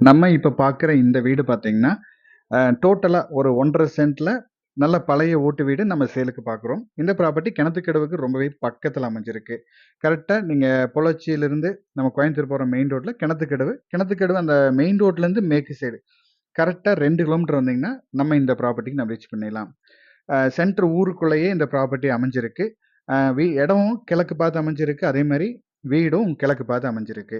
நம்ம இப்ப பார்க்குற இந்த வீடு பார்த்தீங்கன்னா, டோட்டலா ஒரு 1½ சென்ட்ல நல்ல பழைய ஓட்டு வீடு நம்ம சேலுக்கு பார்க்குறோம். இந்த ப்ராப்பர்ட்டி கிணத்துக்கடவுக்கு ரொம்பவே பக்கத்துல அமைஞ்சிருக்கு. கரெக்ட்டா நீங்க பொள்ளாச்சியிலிருந்து நம்ம கோயம்புத்தூர் போற மெயின் ரோட்ல கிணத்துக்கடவு. கிணத்துக்கடவு அந்த மெயின் ரோட்லேருந்து மேற்கு சைடு. கரெக்ட்டா 2 கிலோமீட்டர் வந்தீங்கன்னா, நம்ம இந்த ப்ராப்பர்ட்டிக்கு நம்ம ரீச் பண்ணிடலாம். சென்டர் ஊருக்குள்ளேயே இந்த ப்ராப்பர்ட்டி அமைஞ்சிருக்கு. இடமும் கிழக்கு பார்த்து அமைஞ்சிருக்கு. அதே மாரி வீடும் கிழக்கு பார்த்து அமைஞ்சிருக்கு.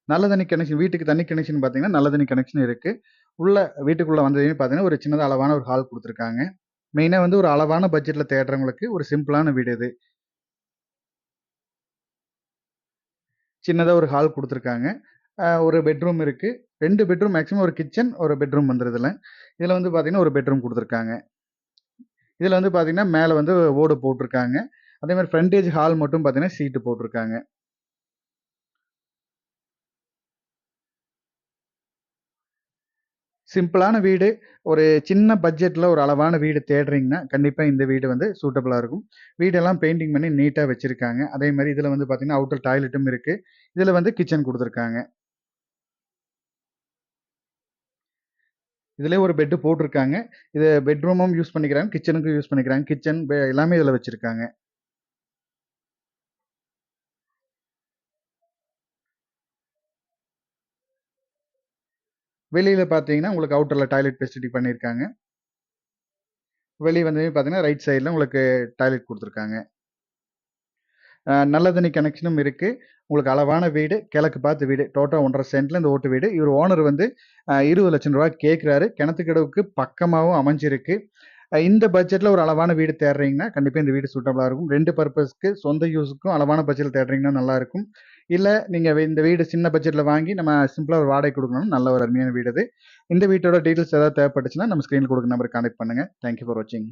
நல்ல தண்ணி கனெக்ஷன் வீட்டுக்கு தண்ணி கனெக்ஷன் பார்த்தீங்கன்னா, நல்ல தண்ணி கனெக்ஷன் இருக்கு. உள்ள வீட்டுக்குள்ள வந்ததுமே பார்த்தீங்கன்னா, ஒரு சின்னதா அளவான ஒரு ஹால் குடுத்துருக்காங்க. மெயினா வந்து ஒரு அளவான பட்ஜெட்ல தேடுறவங்களுக்கு ஒரு சிம்பிளான வீடு இது. சின்னதா ஒரு ஹால் குடுத்துருக்காங்க. ஒரு பெட்ரூம் இருக்கு. 2 பெட்ரூம் மேக்ஸிமம் ஒரு கிச்சன், ஒரு பெட்ரூம் வந்துரும் இதுல. இதுல வந்து பார்த்தீங்கன்னா, ஒரு பெட்ரூம் குடுத்துருக்காங்க. இதுல வந்து பார்த்தீங்கன்னா, மேல வந்து ஓடு போட்டுருக்காங்க. அதே மாரி ஃப்ரண்டேஜ் ஹால் மட்டும் பார்த்தீங்கன்னா, ஷீட் போட்டுருக்காங்க. சிம்பிளான வீடு. ஒரு சின்ன பட்ஜெட்ல ஒரு அளவான வீடு தேடுறீங்கன்னா, கண்டிப்பா இந்த வீடு வந்து சூட்டபிளா இருக்கும். வீடெல்லாம் பெயிண்டிங் பண்ணி நீட்டா வச்சிருக்காங்க. அதே மாரி இதுல வந்து பார்த்தீங்கன்னா, அவுட்டர் டாய்லெட்டும் இருக்கு. இதுல வந்து கிச்சன் குடுத்துருக்காங்க. இதுலயே ஒரு பெட் போட்டுருக்காங்க. இது பெட்ரூமும் யூஸ் பண்ணிக்கிறாங்க. கிச்சனுக்கும் யூஸ் பண்ணிக்கிறாங்க. கிச்சன் எல்லாமே இதுல வச்சிருக்காங்க. வெளியில பார்த்தீங்கன்னா, உங்களுக்கு அவுட்டர்ல டாய்லெட் ஃபெசிலிட்டி பண்ணியிருக்காங்க. வெளிய வந்து பார்த்தீங்கன்னா, ரைட் சைடுல உங்களுக்கு டாய்லெட் குடுத்துருக்காங்க. நல்ல தண்ணி கனெக்ஷனும் இருக்கு. உங்களுக்கு அளவான வீடு, கிழக்கு பார்த்த வீடு. டோட்டலா 1½ சென்ட்ல இந்த ஓட்டு வீடு. இவரு ஓனர் வந்து ரூ. 20,00,000 கேட்குறாரு. கிணத்துக்கடவுக்கு பக்கமாவும் அமைஞ்சிருக்கு. இந்த பட்ஜெட்ல ஒரு அளவான வீடு தேடுறீங்கன்னா, கண்டிப்பா இந்த வீடு சூட்டபிளா இருக்கும். 2 பர்ப்பஸ்க்கு சொந்த யூஸுக்கும் அளவான பட்ஜெட்ல தேடுறீங்கன்னா நல்லாருக்கும். இல்ல நீங்க இந்த வீடு சின்ன பட்ஜெட்ல வாங்கி நம்ம சிம்பிளா ஒரு வாடகைக்கு குடுக்கணும்னா நல்ல ஒரு அருமையான வீடு இது. இந்த வீட்டோட டீட்டெயில்ஸ் ஏதாவது தேவைப்பட்டுச்சுன்னா, நம்ம ஸ்க்ரீன்ல குடுக்குற நம்பருக்கு கான்டாக்ட் பண்ணுங்க. தேங்க் யூ ஃபார் வாட்சிங்.